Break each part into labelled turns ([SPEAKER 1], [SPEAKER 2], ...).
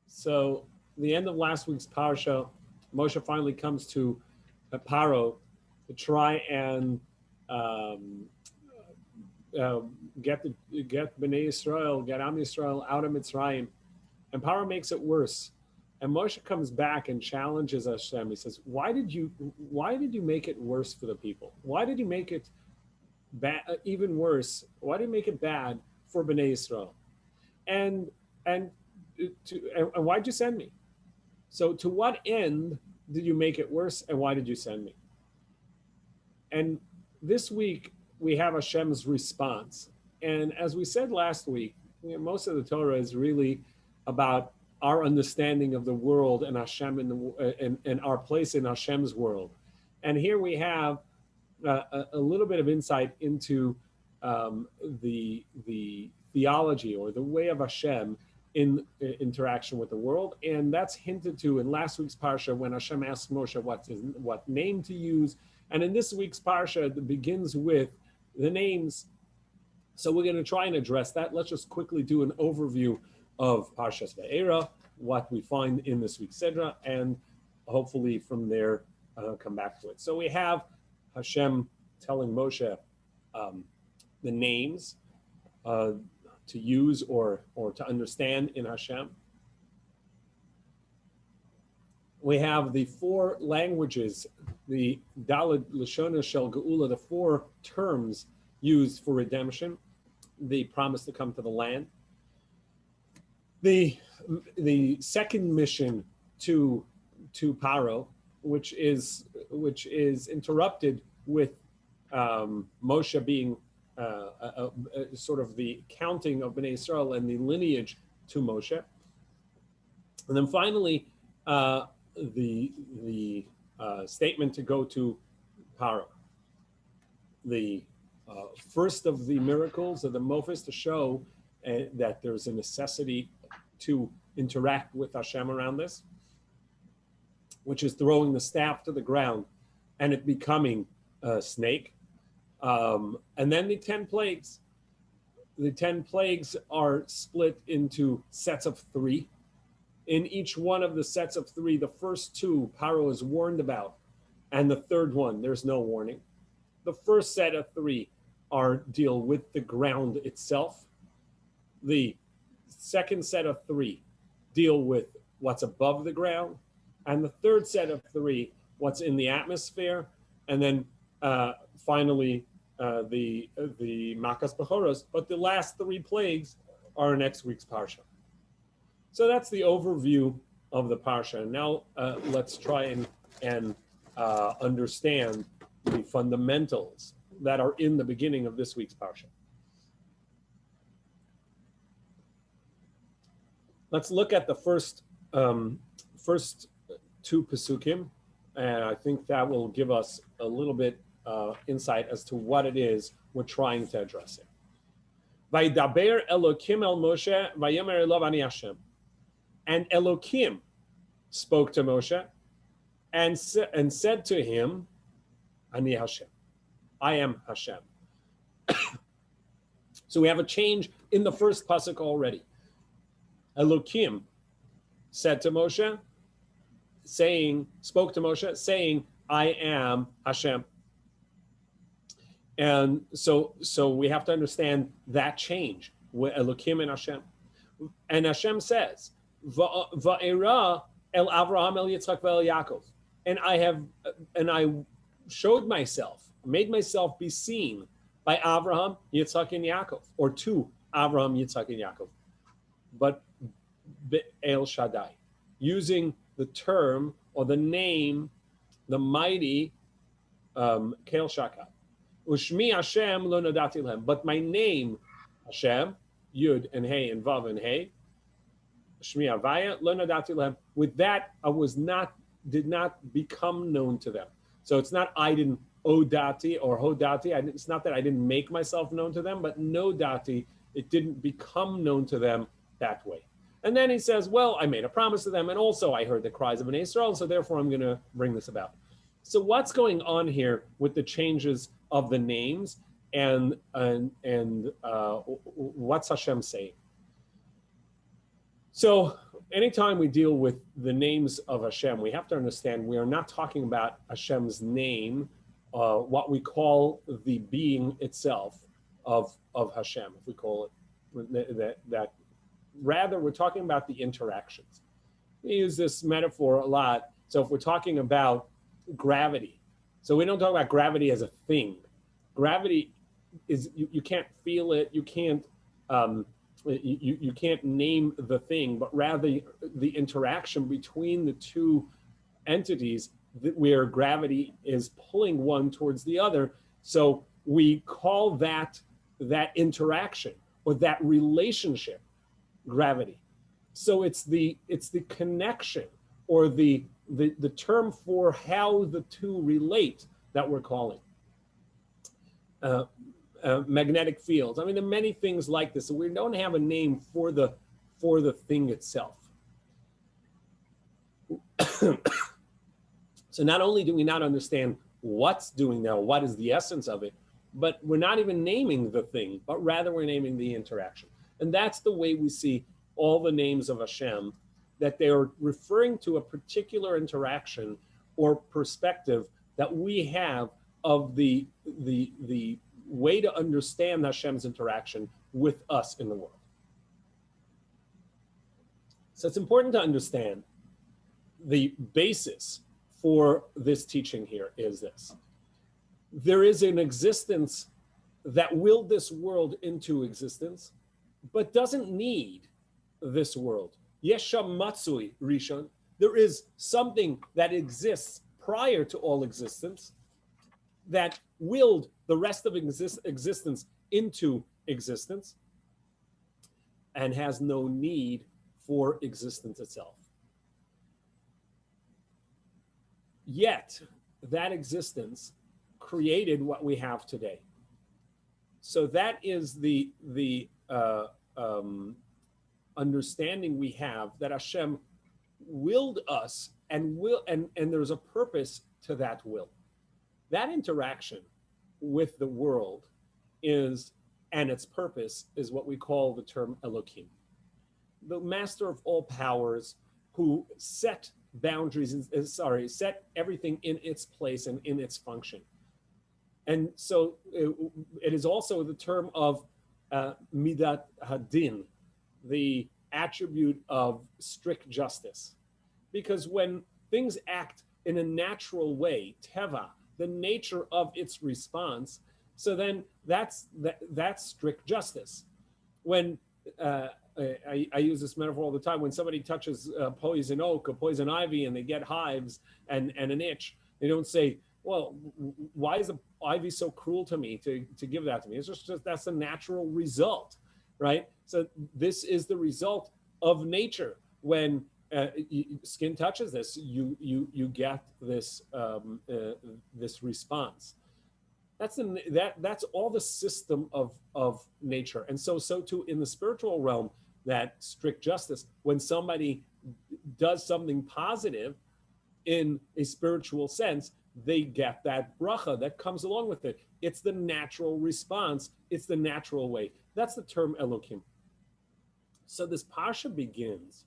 [SPEAKER 1] So the end of last week's parsha, Moshe finally comes to Paro to try and get Bnei Yisrael, get Am Yisrael out of Mitzrayim, and Paro makes it worse. And Moshe comes back and challenges Hashem. He says, "Why did you make it worse for the people? Why did you make it bad, even worse? Why did you make it bad for Bnei Yisrael? And why'd you send me? So to what end did you make it worse, and why did you send me?" And this week we have Hashem's response. And as we said last week, most of the Torah is really about our understanding of the world and Hashem and our place in Hashem's world. And here we have a little bit of insight into the theology or the way of Hashem in interaction with the world. And that's hinted to in last week's parsha when Hashem asked Moshe what name to use. And in this week's parsha, it begins with the names. So we're going to try and address that. Let's just quickly do an overview of Parshat Va'eira, what we find in this week's Sedra, and hopefully from there come back to it. So we have Hashem telling Moshe the names to use or to understand in Hashem. We have the four languages, the Daled Lashona Shel Geula, the four terms used for redemption, the promise to come to the land. The second mission to Paro, which is interrupted with Moshe being sort of the counting of Bnei Israel and the lineage to Moshe, and then finally the statement to go to Paro. The first of the miracles of the Mofis to show that there's a necessity to interact with Hashem around this, which is throwing the staff to the ground and it becoming a snake. And then the 10 plagues. The 10 plagues are split into sets of 3. In each one of the sets of 3, the first 2 Paro is warned about, and the third one, there's no warning. The first set of 3 deal with the ground itself. The second set of 3 deal with what's above the ground, and the third set of 3, what's in the atmosphere, and then finally the Makas Bechoros. But the last 3 plagues are next week's parsha. So that's the overview of the parsha. Now let's try and understand the fundamentals that are in the beginning of this week's parsha. Let's look at the first 2 Pesukim, and I think that will give us a little bit insight as to what it is we're trying to address it. Vaydaber Elokim el Moshe, vayomer elav ani Hashem. And Elokim spoke to Moshe and said to him, Ani Hashem, I am Hashem. So we have a change in the first pasuk already. Elokim said to Moshe, spoke to Moshe, saying, I am Hashem. And so we have to understand that change with Elokim and Hashem. And Hashem says, Va'eira el Avraham el Yitzchak ve'el Yaakov. And I showed myself, made myself be seen by Avraham, Yitzchak, and Yaakov, or to Avraham, Yitzchak, and Yaakov. But El Shaddai, using the term or the name, the mighty Kel Shaka. Ushmi Hashem lo nadati lehem. But my name, Hashem, Yud and Hey and Vav and Hey, Shmi Avaya lo nadati lehem. With that, did not become known to them. So it's not I didn't odati or hodati. It's not that I didn't make myself known to them, but no dati, it didn't become known to them that way. And then he says, well, I made a promise to them, and also I heard the cries of Bnei Israel, so therefore I'm going to bring this about. So what's going on here with the changes of the names and what's Hashem saying? So anytime we deal with the names of Hashem, we have to understand we are not talking about Hashem's name, what we call the being itself of Hashem, if we call it that. Rather, we're talking about the interactions. We use this metaphor a lot. So if we're talking about gravity, so we don't talk about gravity as a thing. Gravity is, you can't feel it, you can't you can't name the thing, but rather the interaction between the two entities where gravity is pulling one towards the other. So we call that interaction or that relationship gravity. So it's the connection or the term for how the two relate that we're calling. Magnetic fields. I mean, there are many things like this. So we don't have a name for the thing itself. So not only do we not understand what's doing now, what is the essence of it, but we're not even naming the thing, but rather we're naming the interaction. And that's the way we see all the names of Hashem, that they are referring to a particular interaction or perspective that we have of the way to understand Hashem's interaction with us in the world. So it's important to understand the basis for this teaching here is this. There is an existence that willed this world into existence, but doesn't need this world. Yesham matsui rishon. There is something that exists prior to all existence that willed the rest of existence into existence and has no need for existence itself. Yet that existence created what we have today. So that is the understanding we have, that Hashem willed us and there's a purpose to that will. That interaction with the world is, and its purpose is what we call the term Elohim, the master of all powers, who set boundaries, set everything in its place and in its function. And so it is also the term of Midat Hadin, the attribute of strict justice. Because when things act in a natural way, teva, the nature of its response, so then that's strict justice. When I use this metaphor all the time, when somebody touches poison oak or poison ivy and they get hives and an itch, they don't say, well, why is the ivy so cruel to me to give that to me? It's just that's a natural result, right? So this is the result of nature. When skin touches this, you get this this response. That's all the system of nature. And so too in the spiritual realm, that strict justice, when somebody does something positive in a spiritual sense, they get that bracha that comes along with it. It's the natural response. It's the natural way. That's the term Elohim. So this parsha begins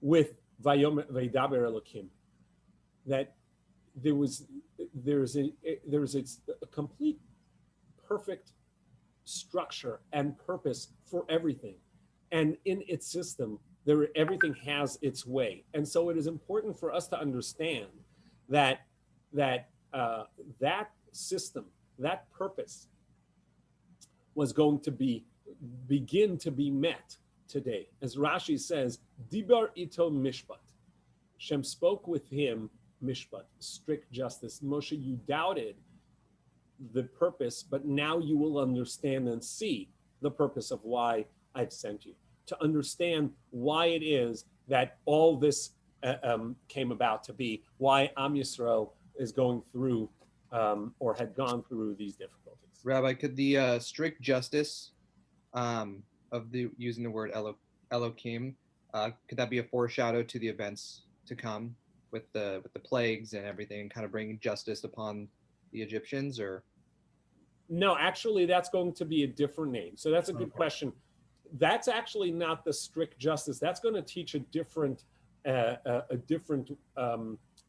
[SPEAKER 1] with Vaydaber Elohim, that there's a complete, perfect structure and purpose for everything, and in its system, everything has its way. And so it is important for us to understand that system, that purpose, was going to begin to be met today. As Rashi says, Dibar ito mishpat. Hashem spoke with him, mishpat, strict justice. Moshe, you doubted the purpose, but now you will understand and see the purpose of why I've sent you. To understand why it is that all this came about to be, why Am Yisrael is going through or had gone through these difficulties.
[SPEAKER 2] Rabbi, could the strict justice of using the word Elohim, could that be a foreshadow to the events to come with the plagues and everything, and kind of bringing justice upon the Egyptians? Or
[SPEAKER 1] no, actually that's going to be a different name. So that's a good question. that's actually not the strict justice. That's going to teach a different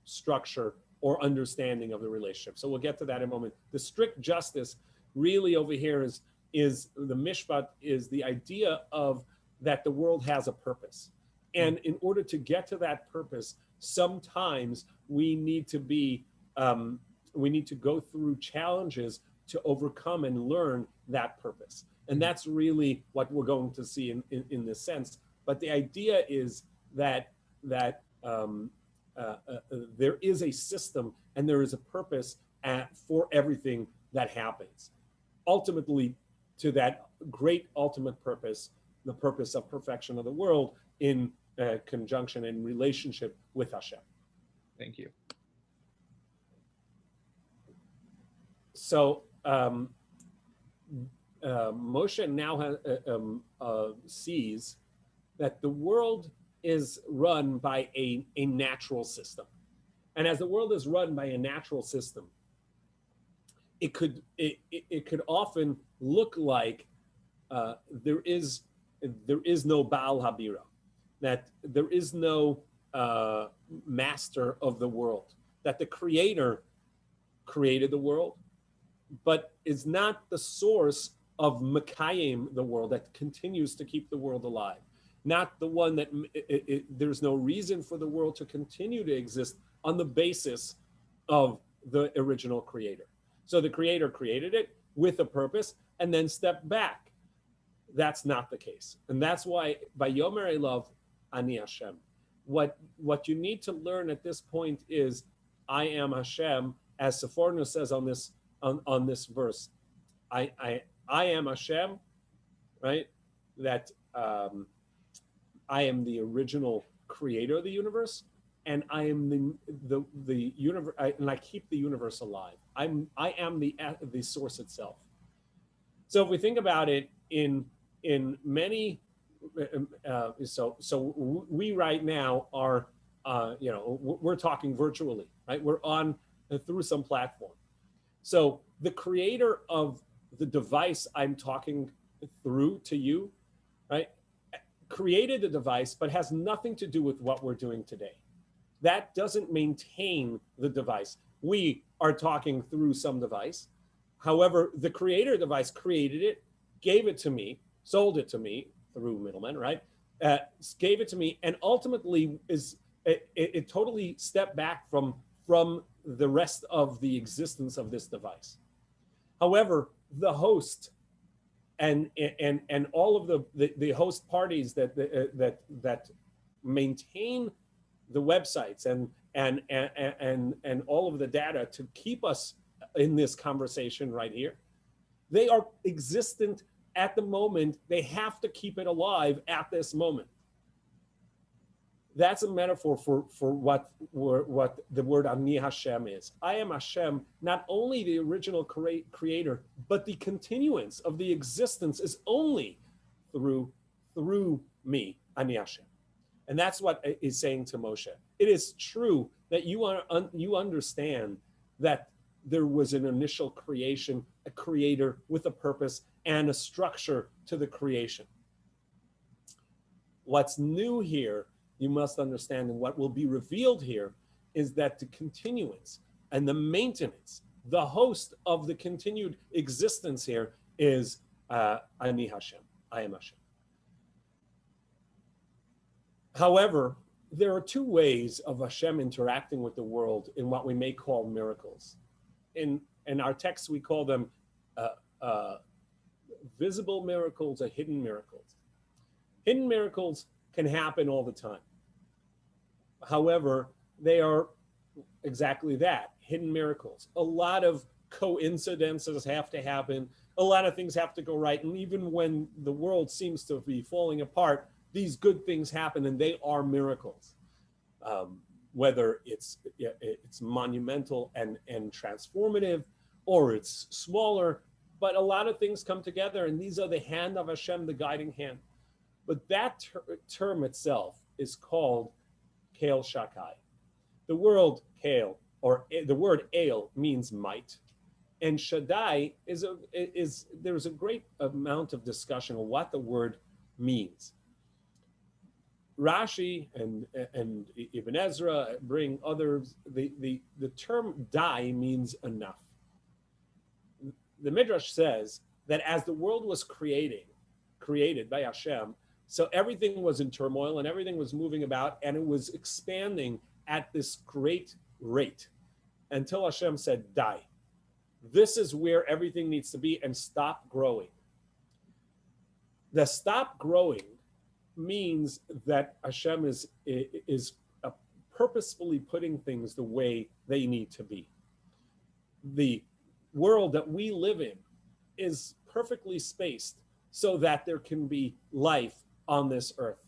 [SPEAKER 1] structure or understanding of the relationship. So we'll get to that in a moment. The strict justice really over here is the mishpat, is the idea of that the world has a purpose. And in order to get to that purpose, sometimes we need to go through challenges to overcome and learn that purpose. And that's really what we're going to see in this sense. But the idea is that there is a system and there is a purpose for everything that happens. Ultimately, to that great ultimate purpose, the purpose of perfection of the world in conjunction and relationship with Hashem.
[SPEAKER 2] Thank you.
[SPEAKER 1] So Moshe now sees that the world is run by a natural system. And as the world is run by a natural system, it could often look like there is no Baal Habira, that there is no master of the world, that the creator created the world, but is not the source of Mekayim, the world that continues to keep the world alive. Not the one that there's no reason for the world to continue to exist on the basis of the original creator. So the creator created it with a purpose and then stepped back. That's not the case. And that's why by Yomer Elav Ani Hashem, what you need to learn at this point is I am Hashem, as Sephorno says on this verse. I am Hashem, right? That I am the original creator of the universe, and I am the universe, and I keep the universe alive. I am the source itself. So if we think about it in many, so we right now are, we're talking virtually, right? We're on through some platform. So the creator of the device I'm talking through to you, right, created the device, but has nothing to do with what we're doing today. That doesn't maintain the device. We are talking through some device. However, the creator device created it, gave it to me, sold it to me through middlemen, right? Gave it to me, and ultimately it totally stepped back from the rest of the existence of this device. However, the host and all of the host parties that maintain the websites and all of the data to keep us in this conversation right here, they are existent at the moment. They have to keep it alive at this moment. That's a metaphor for what the word Ani Hashem is. I am Hashem, not only the original creator, but the continuance of the existence is only through me, Ani Hashem. And that's what he's saying to Moshe. It is true that you understand that there was an initial creation, a creator with a purpose and a structure to the creation. What's new here, you must understand, and what will be revealed here is that the continuance and the maintenance, the host of the continued existence here is Ani Hashem, I am Hashem. However, there are two ways of Hashem interacting with the world in what we may call miracles. In our texts, we call them visible miracles or hidden miracles. Hidden miracles can happen all the time. However, they are exactly that, hidden miracles. A lot of coincidences have to happen. A lot of things have to go right. And even when the world seems to be falling apart, these good things happen, and they are miracles. Whether it's monumental and transformative, or it's smaller, but a lot of things come together, and these are the hand of Hashem, the guiding hand. But that term itself is called Kael Shakai. The word Kael, or the word El, means might, and Shaddai there's a great amount of discussion of what the word means. Rashi and Ibn Ezra bring others. The term "die" means enough. The Midrash says that as the world was created by Hashem, so everything was in turmoil and everything was moving about, and it was expanding at this great rate until Hashem said, "Die. This is where everything needs to be, and stop growing." The stop growing means that Hashem is purposefully putting things the way they need to be. The world that we live in is perfectly spaced so that there can be life on this earth,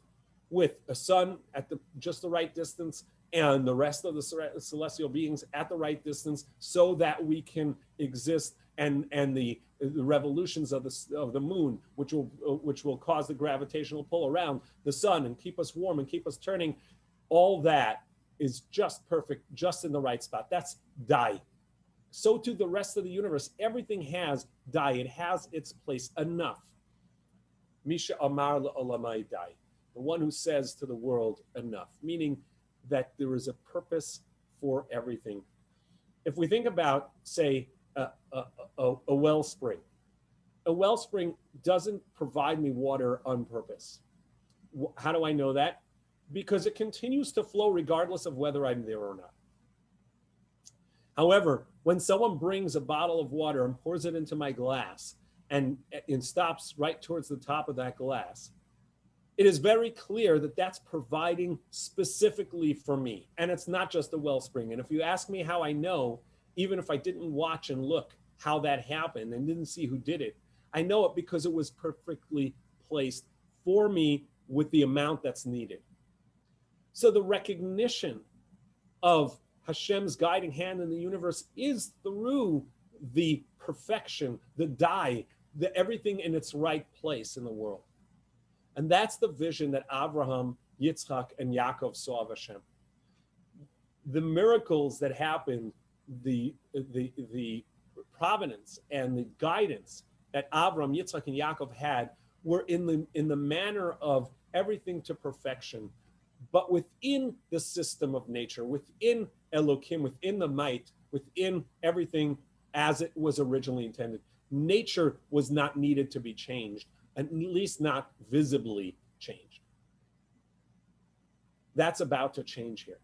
[SPEAKER 1] with a sun at just the right distance and the rest of the celestial beings at the right distance, so that we can exist, and the revolutions of the moon, which will cause the gravitational pull around the sun and keep us warm and keep us turning, all that is just perfect, just in the right spot. That's die. So to the rest of the universe, everything has die. It has its place. Enough. Misha Amar Olamai die. The one who says to the world, enough, meaning that there is a purpose for everything. If we think about, say, a wellspring. A wellspring doesn't provide me water on purpose. How do I know that? Because it continues to flow regardless of whether I'm there or not. However, when someone brings a bottle of water and pours it into my glass and stops right towards the top of that glass, it is very clear that that's providing specifically for me. And it's not just a wellspring. And if you ask me how I know, even if I didn't watch and look how that happened and didn't see who did it, I know it because it was perfectly placed for me with the amount that's needed. So the recognition of Hashem's guiding hand in the universe is through the perfection, the die, the everything in its right place in the world. And that's the vision that Abraham, Yitzchak, and Yaakov saw of Hashem. The miracles that happened, the providence and the guidance that Abraham, Yitzchak, and Yaakov had were in the manner of everything to perfection, but within the system of nature, within Elokim, within the might, within everything as it was originally intended. Nature was not needed to be changed, at least not visibly changed. That's about to change here.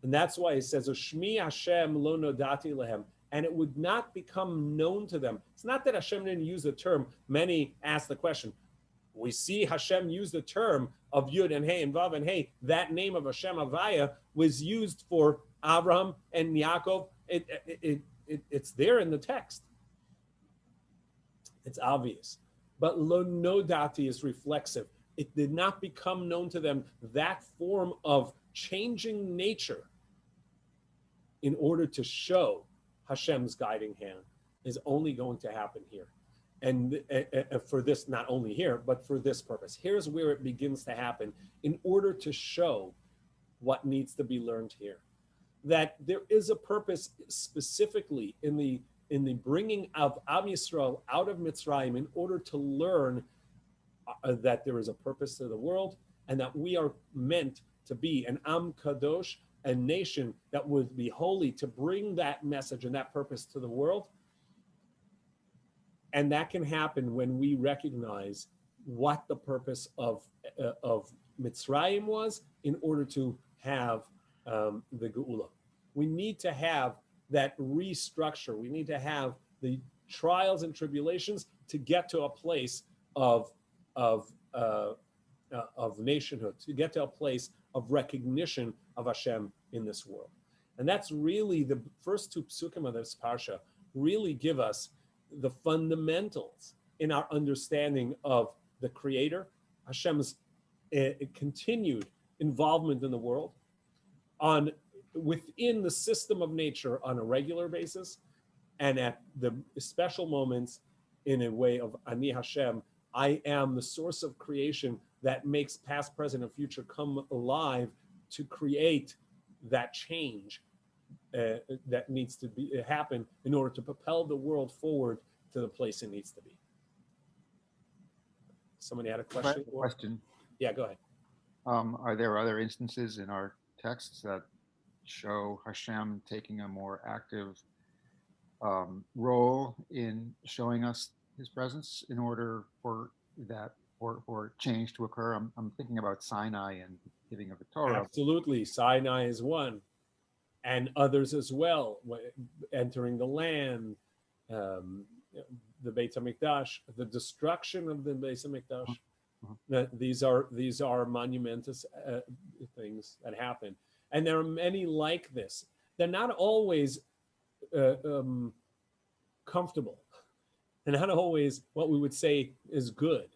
[SPEAKER 1] And that's why it says, Shmi Hashem lo nodati lehem, and it would not become known to them. It's not that Hashem didn't use the term. Many ask the question. We see Hashem use the term of Yud and Hey and Vav and Hey. That name of Hashem Havaya was used for Abraham and Yaakov. It's there in the text. It's obvious. But lo nodati is reflexive. It did not become known to them. That form of changing nature in order to show Hashem's guiding hand is only going to happen here. And for this, not only here, but for this purpose. Here's where it begins to happen in order to show what needs to be learned here. That there is a purpose specifically in the bringing of Am Yisrael out of Mitzrayim in order to learn that there is a purpose to the world and that we are meant to be an Am Kadosh, a nation that would be holy, to bring that message and that purpose to the world. And that can happen when we recognize what the purpose of Mitzrayim was in order to have the Geula. We need to have that restructure. We need to have the trials and tribulations to get to a place of nationhood, to get to a place of recognition of Hashem in this world. And that's really the first two psukim of this parsha really give us the fundamentals in our understanding of the Creator, Hashem's continued involvement in the world, within the system of nature on a regular basis, and at the special moments in a way of Ani Hashem, I am the source of creation that makes past, present, and future come alive to create that change that needs to happen in order to propel the world forward to the place it needs to be. somebody had a question?
[SPEAKER 3] Question.
[SPEAKER 1] Yeah, go ahead.
[SPEAKER 3] Are there other instances in our texts that show Hashem taking a more active role in showing us his presence in order for that for change to occur? I'm thinking about Sinai and giving of the Torah.
[SPEAKER 1] Absolutely. Sinai is one, and others as well, entering the land, the Beit HaMikdash, the destruction of the Beit HaMikdash. These are monumentous things that happen, and there are many like this. They're not always comfortable, and not always what we would say is good,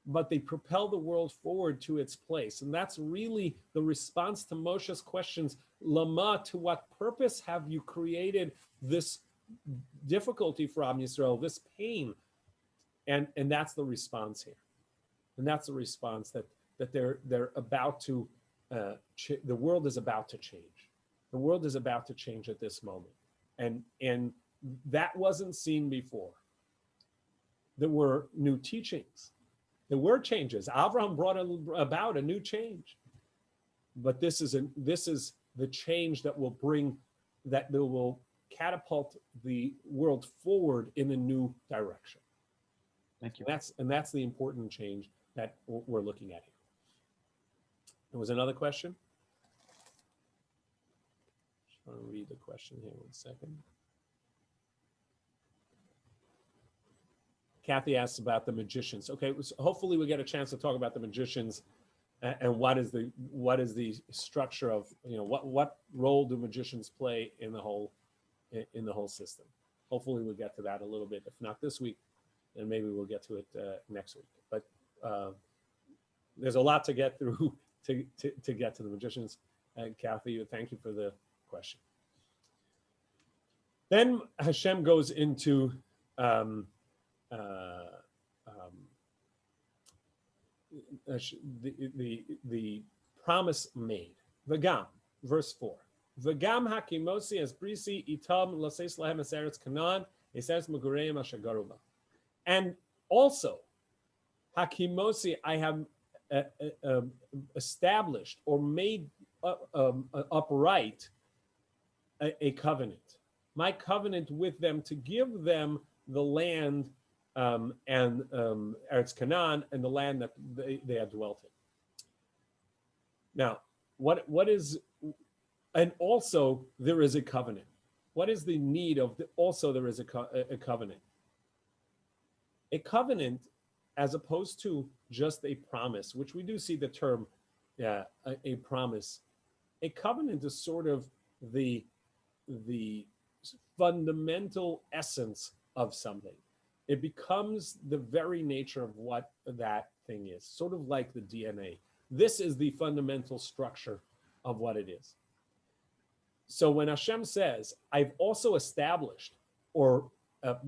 [SPEAKER 1] but they propel the world forward to its place. And that's really the response to Moshe's questions. Lama, to what purpose have you created this difficulty for Am Yisrael, this pain? And that's the response here. And that's the response that they're about to, the world is about to change. The world is about to change at this moment. And that wasn't seen before. There were new teachings. There were changes. Abraham brought about a new change. But this is the change that will catapult the world forward in a new direction.
[SPEAKER 3] Thank you.
[SPEAKER 1] That's the important change that we're looking at here. There was another question? Just want to read the question here 1 second. Kathy asks about the magicians. Okay, so hopefully we get a chance to talk about the magicians and what is the structure of, what role do magicians play in the whole system. Hopefully we'll get to that a little bit. If not this week, then maybe we'll get to it next week. But there's a lot to get through to get to the magicians. And Kathy, thank you for the question. Then Hashem goes into the promise made. V'gam, verse 4. V'gam hakimosi es brisi itam laseis lahem es eretz Canaan es megureim asher garu ba. And also, hakimosi, I have established or made upright a covenant. My covenant with them to give them the land and Eretz Canaan and the land that they had dwelt in. Now, what is, and also there is a covenant. What is the need of also there is a covenant? A covenant, as opposed to just a promise, which we do see the term, a promise. A covenant is sort of the fundamental essence of something. It becomes the very nature of what that thing is, sort of like the DNA. This is the fundamental structure of what it is. So when Hashem says, I've also established or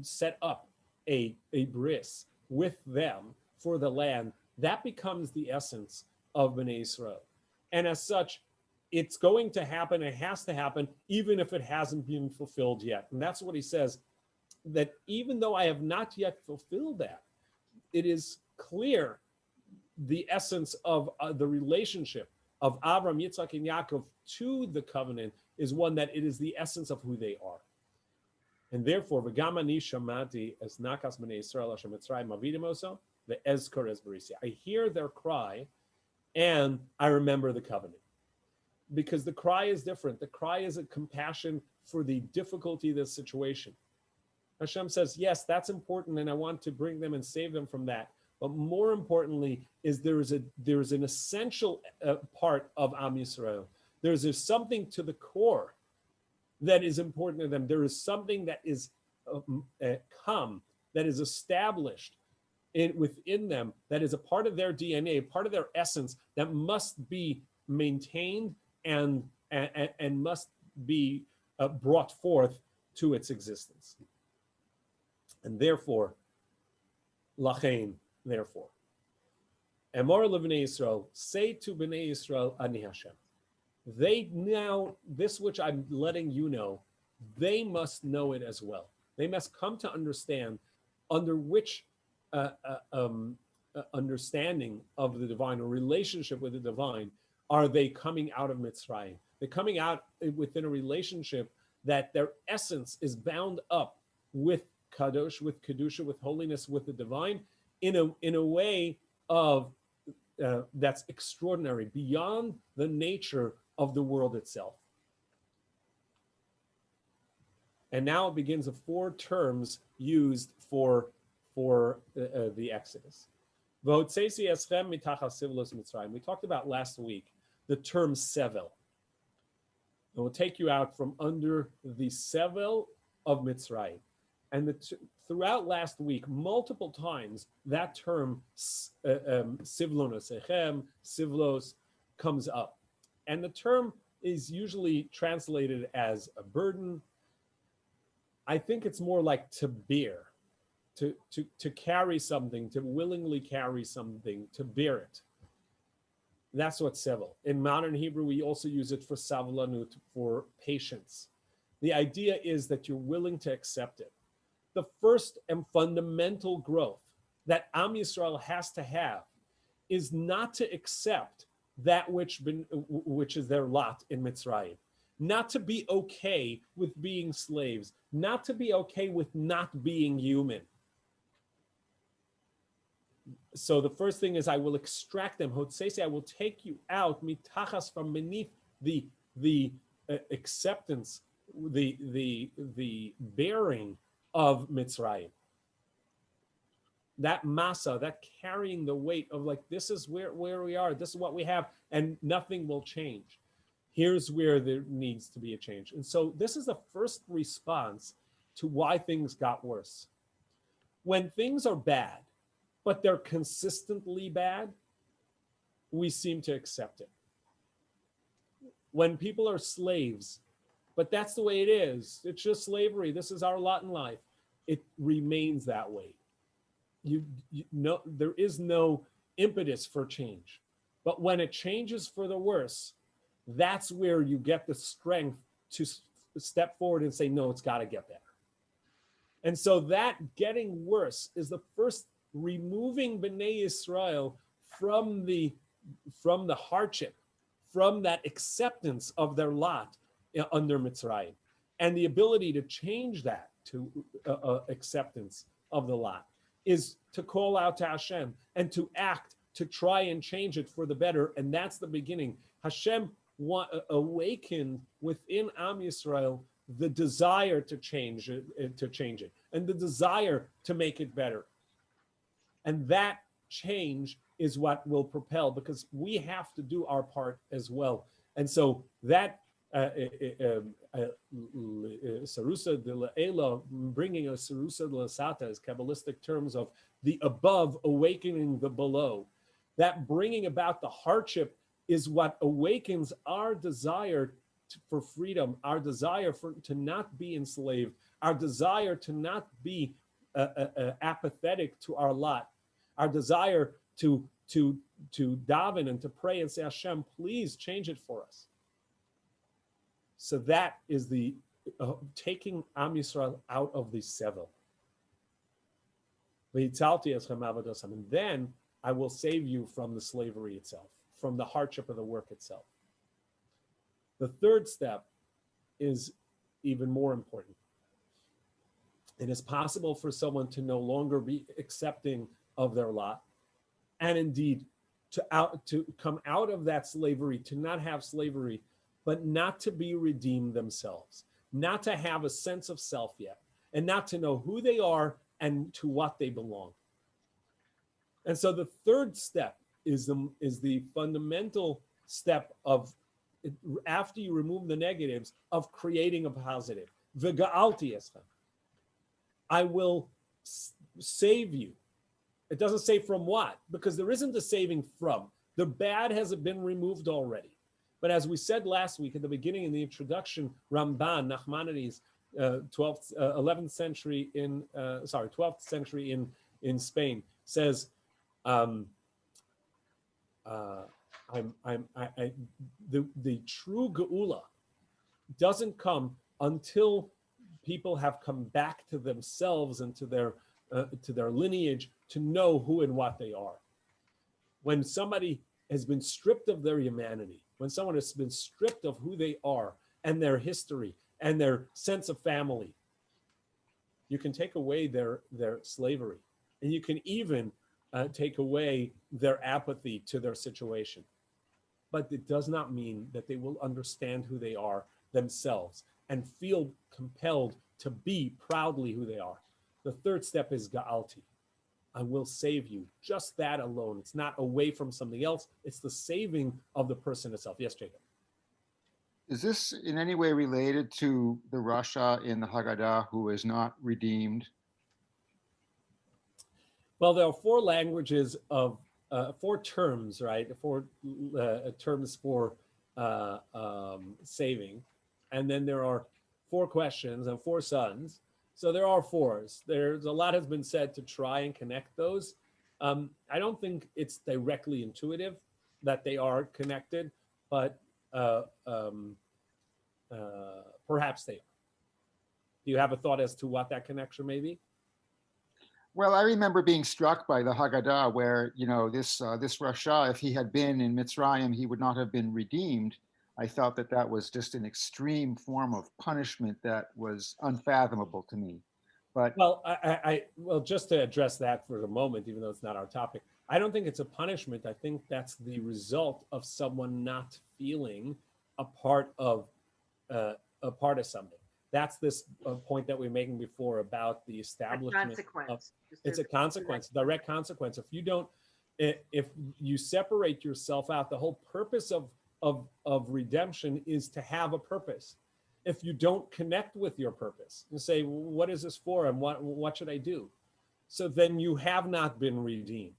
[SPEAKER 1] set up a bris with them for the land, that becomes the essence of Bnei Israel. And as such, it's going to happen, it has to happen, even if it hasn't been fulfilled yet. And that's what he says, that even though I have not yet fulfilled that, it is clear the essence of the relationship of Abraham, Yitzhak, and Yaakov to the covenant is one that it is the essence of who they are. And therefore, v'gam ani shamati es nakas b'nei Yisrael asher Mitzrayim avidim oso ve'ezkor es berisi. I hear their cry, and I remember the covenant. Because the cry is different. The cry is a compassion for the difficulty of the situation. Hashem says, yes, that's important, and I want to bring them and save them from that. But more importantly, is there is an essential part of Am Yisrael. There's something to the core that is important to them. There is something that is that is established within them, that is a part of their DNA, a part of their essence, that must be maintained and must be brought forth to its existence. And therefore, lachein, therefore, Emor leBnei Yisrael, say to Bnei Yisrael, Ani Hashem. They now, this which I'm letting you know, they must know it as well. They must come to understand under which understanding of the divine or relationship with the divine are they coming out of Mitzrayim. They're coming out within a relationship that their essence is bound up with kadosh, with kedusha, with holiness, with the divine, in a way of that's extraordinary, beyond the nature of the world itself. And now it begins of 4 terms used for the Exodus. We talked about last week the term sevel. It will take you out from under the sevel of Mitzrayim. And throughout last week, multiple times, that term, sivlonos echem, sivlos, comes up. And the term is usually translated as a burden. I think it's more like to bear, to carry something, to willingly carry something, to bear it. That's what sevel. In modern Hebrew, we also use it for savlanut, for patience. The idea is that you're willing to accept it. The first and fundamental growth that Am Yisrael has to have is not to accept that which is their lot in Mitzrayim, not to be okay with being slaves, not to be okay with not being human. So the first thing is, I will extract them. Hotzesi, I will take you out, mitachas, from beneath the acceptance, the bearing of Mitzrayim. That masa, that carrying the weight of like, this is where we are, this is what we have, and nothing will change. Here's where there needs to be a change. And so this is the first response to why things got worse. When things are bad, but they're consistently bad, we seem to accept it. When people are slaves, but that's the way it is, it's just slavery, this is our lot in life, it remains that way. You know, there is no impetus for change. But when it changes for the worse, that's where you get the strength to step forward and say, no, it's got to get better. And so that getting worse is the first removing Bnei Yisrael from the hardship, from that acceptance of their lot under Mitzrayim, and the ability to change that to acceptance of the lot is to call out to Hashem and to act to try and change it for the better. And that's the beginning. Hashem awakened within Am Yisrael the desire to change it, and the desire to make it better. And that change is what will propel, because we have to do our part as well. And so that Sarusa de La'ela, bringing a Sarusa de Lasata, is Kabbalistic terms of the above awakening the below. That bringing about the hardship is what awakens our desire for freedom, our desire to not be enslaved, our desire to not be apathetic to our lot, our desire to daven and to pray and say, Hashem, please change it for us. So that is the taking Am Yisrael out of the sevel. And then I will save you from the slavery itself, from the hardship of the work itself. The third step is even more important. It is possible for someone to no longer be accepting of their lot, and indeed to come out of that slavery, to not have slavery, but not to be redeemed themselves, not to have a sense of self yet, and not to know who they are and to what they belong. And so the third step is the fundamental step of, after you remove the negatives, of creating a positive. V'ga'alti eschem. I will save you. It doesn't say from what, because there isn't a saving from. The bad has been removed already. But as we said last week at the beginning in the introduction, Ramban, Nachmanides, 11th century 12th century in Spain, says, the true geula doesn't come until people have come back to themselves and to their lineage to know who and what they are. When somebody has been stripped of their humanity, when someone has been stripped of who they are and their history and their sense of family, you can take away their slavery, and you can even take away their apathy to their situation. But it does not mean that they will understand who they are themselves and feel compelled to be proudly who they are. The third step is Ga'alti. I will save you. Just that alone. It's not away from something else. It's the saving of the person itself. Yes, Jacob.
[SPEAKER 3] Is this in any way related to the Rasha in the Haggadah who is not redeemed?
[SPEAKER 1] Well, there are four languages of four terms, right? Four terms for saving, and then there are four questions and four sons. So there are fours. There's a lot has been said to try and connect those. I don't think it's directly intuitive that they are connected, but perhaps they are. Do you have a thought as to what that connection may be?
[SPEAKER 3] Well, I remember being struck by the Haggadah where, this Rasha, if he had been in Mitzrayim, he would not have been redeemed. I thought that was just an extreme form of punishment that was unfathomable to me. But
[SPEAKER 1] well, well, just to address that for a moment, even though it's not our topic, I don't think it's a punishment. I think that's the result of someone not feeling a part of something. That's this point that we were making before about the establishment of. It's a consequence, direct consequence. If you separate yourself out, the whole purpose of redemption is to have a purpose. If you don't connect with your purpose and say, what is this for and what should I do? So then you have not been redeemed.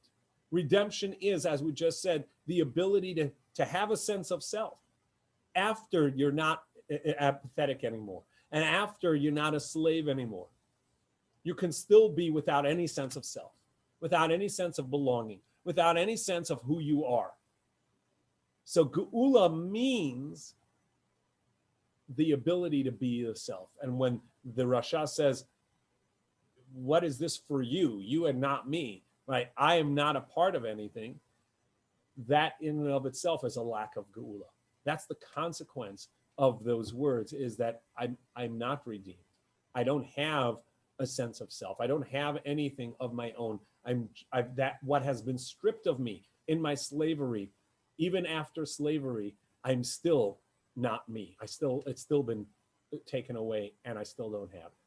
[SPEAKER 1] Redemption is, as we just said, the ability to have a sense of self after you're not apathetic anymore and after you're not a slave anymore. You can still be without any sense of self, without any sense of belonging, without any sense of who you are. So Geula means the ability to be yourself. And when the Rasha says, what is this for you? You and not me, right? I am not a part of anything. That in and of itself is a lack of Geula. That's the consequence of those words, is that I'm not redeemed. I don't have a sense of self. I don't have anything of my own. That what has been stripped of me in my slavery, even after slavery, I'm still not me. It's still been taken away, and I still don't have it.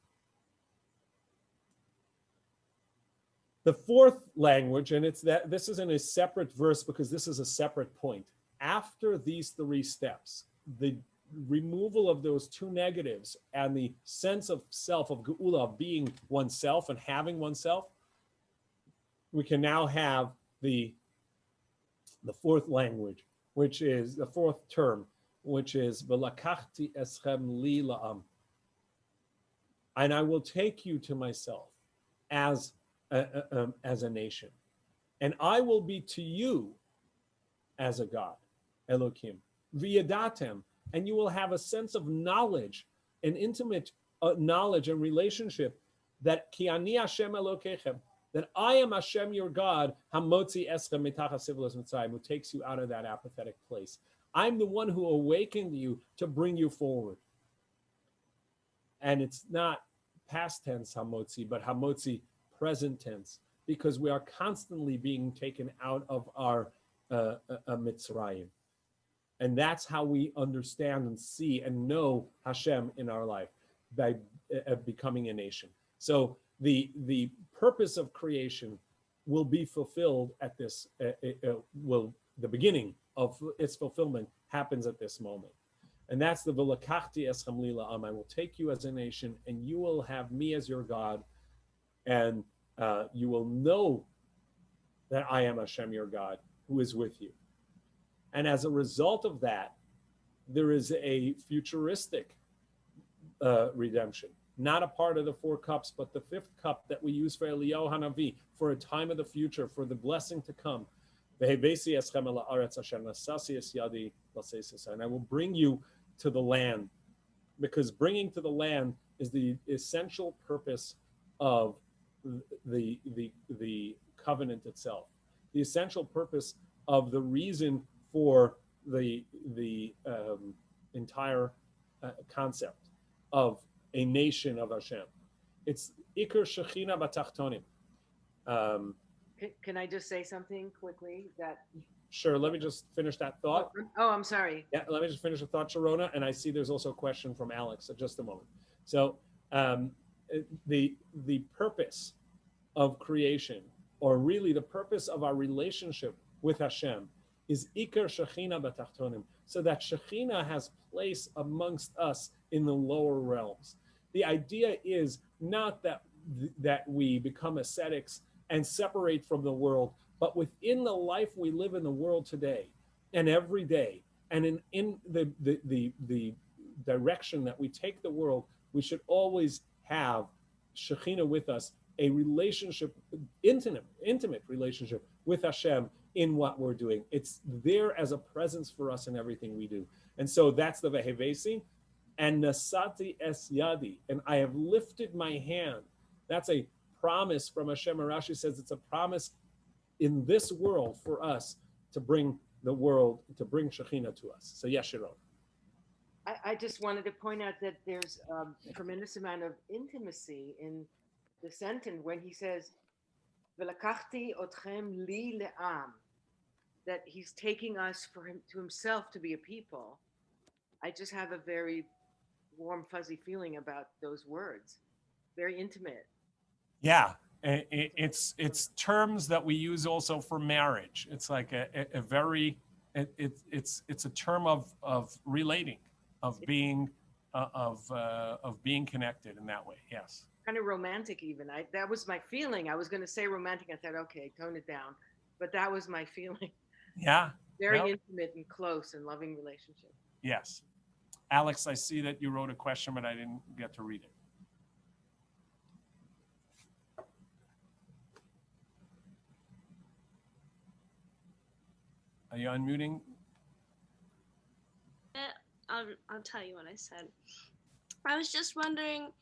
[SPEAKER 1] The fourth language, and it's that this is in a separate verse because this is a separate point. After these three steps, the removal of those two negatives and the sense of self, of Geula, of being oneself and having oneself, we can now have the fourth language, which is the fourth term, which is V'lakachti eschem li la'am, and I will take you to myself as a nation, and I will be to you as a God, Elokim, v'yadatem, and you will have a sense of knowledge, an intimate knowledge and relationship that ki ani Hashem Elokechem, that I am Hashem your God, hamotzi eschem mitachas sivulos Mitzrayim, who takes you out of that apathetic place. I'm the one who awakened you to bring you forward. And it's not past tense hamotzi, but hamotzi present tense, because we are constantly being taken out of our Mitzrayim. And that's how we understand and see and know Hashem in our life, by becoming a nation. So the purpose of creation will be fulfilled at this, the beginning of its fulfillment happens at this moment. And that's the V'lakachti eschem li la'am, I will take you as a nation, and you will have me as your God, and you will know that I am Hashem your God, who is with you. And as a result of that, there is a futuristic redemption, not a part of the four cups, but the fifth cup that we use for Eliyahu Hanavi, for a time of the future, for the blessing to come. And I will bring you to the land, because bringing to the land is the essential purpose of the covenant itself. The essential purpose of the reason for the entire concept of a nation of Hashem. It's Iker Shechina Batachtonim.
[SPEAKER 4] Can I just say something quickly?
[SPEAKER 1] Sure, let me just finish that thought.
[SPEAKER 4] Oh, I'm sorry.
[SPEAKER 1] Yeah, let me just finish the thought, Sharona, and I see there's also a question from Alex. So just a moment. So the purpose of creation, or really the purpose of our relationship with Hashem, is Iker Shechina Batachtonim, so that Shechina has place amongst us in the lower realms. The idea is not that we become ascetics and separate from the world, but within the life we live in the world today and every day, and in the direction that we take the world, we should always have Shekhinah with us, a relationship, intimate relationship with Hashem in what we're doing. It's there as a presence for us in everything we do. And so that's the Vehevesi, and Nasati es Yadi, and I have lifted my hand. That's a promise from Hashem. Rashi says it's a promise in this world for us to bring the world, to bring Shekhinah to us. So yes, Sharon.
[SPEAKER 4] I just wanted to point out that there's a tremendous amount of intimacy in the sentence when he says, "V'lakachti otchem li le'am," that he's taking us to himself to be a people. I just have a very warm, fuzzy feeling about those words. Very intimate.
[SPEAKER 1] Yeah, it's terms that we use also for marriage. It's like a very it's a term of relating, of being connected in that way. Yes.
[SPEAKER 4] Kind of romantic, even. That was my feeling. I was going to say romantic. I thought, okay, tone it down, but that was my feeling.
[SPEAKER 1] Yeah.
[SPEAKER 4] Very intimate and close and loving relationship.
[SPEAKER 1] Yes. Alex, I see that you wrote a question, but I didn't get to read it. Are you unmuting?
[SPEAKER 5] I'll tell you what I said. I was just wondering,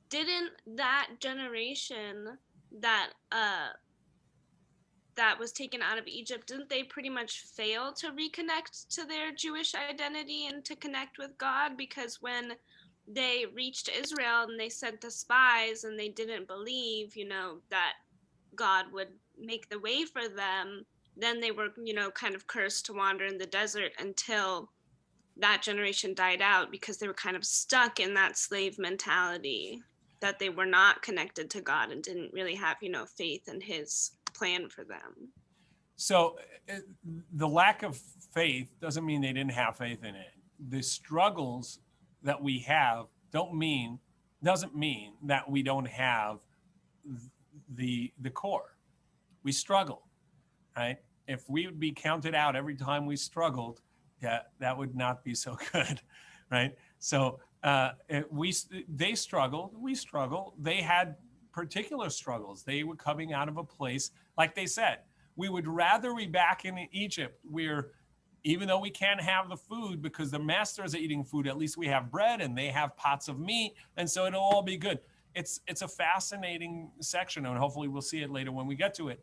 [SPEAKER 5] didn't that generation that was taken out of Egypt, didn't they pretty much fail to reconnect to their Jewish identity and to connect with God? Because when they reached Israel and they sent the spies and they didn't believe, that God would make the way for them, then they were, kind of cursed to wander in the desert until that generation died out, because they were kind of stuck in that slave mentality, that they were not connected to God and didn't really have, faith in his plan for them.
[SPEAKER 1] So the lack of faith doesn't mean they didn't have faith in it. The struggles that we have doesn't mean that we don't have the core. We struggle, right? If we would be counted out every time we struggled, that would not be so good, right? So they struggled, we struggled. They had particular struggles. They were coming out of a place, like they said, we would rather be back in Egypt where, even though we can't have the food because the masters are eating food, at least we have bread and they have pots of meat, and so it'll all be good. It's a fascinating section, and hopefully we'll see it later when we get to it.